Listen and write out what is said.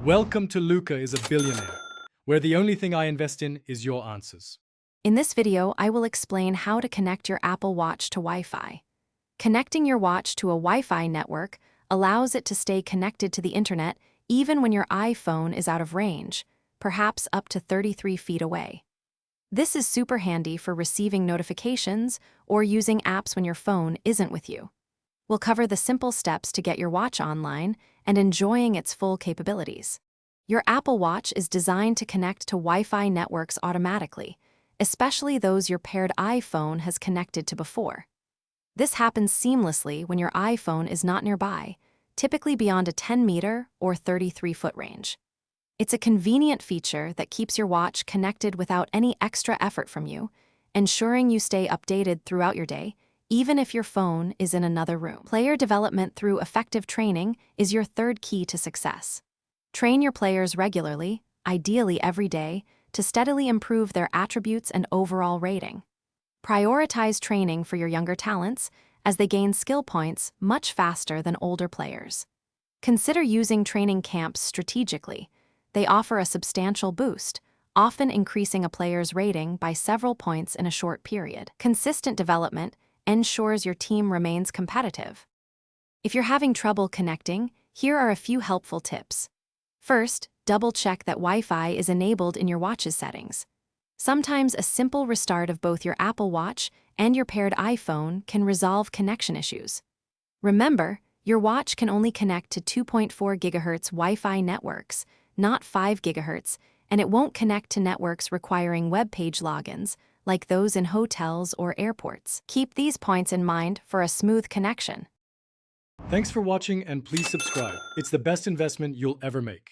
Welcome to Luca is a Billionaire, where the only thing I invest in is your answers. In this video, I will explain how to connect your Apple Watch to Wi-Fi. Connecting your watch to a Wi-Fi network allows it to stay connected to the internet even when your iPhone is out of range, perhaps up to 33 feet away. This is super handy for receiving notifications or using apps when your phone isn't with you. We'll cover the simple steps to get your watch online and enjoying its full capabilities. Your Apple Watch is designed to connect to Wi-Fi networks automatically, especially those your paired iPhone has connected to before. This happens seamlessly when your iPhone is not nearby, typically beyond a 10-meter or 33-foot range. It's a convenient feature that keeps your watch connected without any extra effort from you, ensuring you stay updated throughout your day, even if your phone is in another room. Player development through effective training is your third key to success. Train your players regularly, ideally every day, to steadily improve their attributes and overall rating. Prioritize training for your younger talents, as they gain skill points much faster than older players. Consider using training camps strategically. They offer a substantial boost, often increasing a player's rating by several points in a short period. Consistent development ensures your team remains competitive. If you're having trouble connecting, here are a few helpful tips. First, double-check that Wi-Fi is enabled in your watch's settings. Sometimes a simple restart of both your Apple Watch and your paired iPhone can resolve connection issues. Remember, your watch can only connect to 2.4 GHz Wi-Fi networks, not 5 GHz, and it won't connect to networks requiring web page logins, like those in hotels or airports. Keep these points in mind for a smooth connection. Thanks for watching and please subscribe. It's the best investment you'll ever make.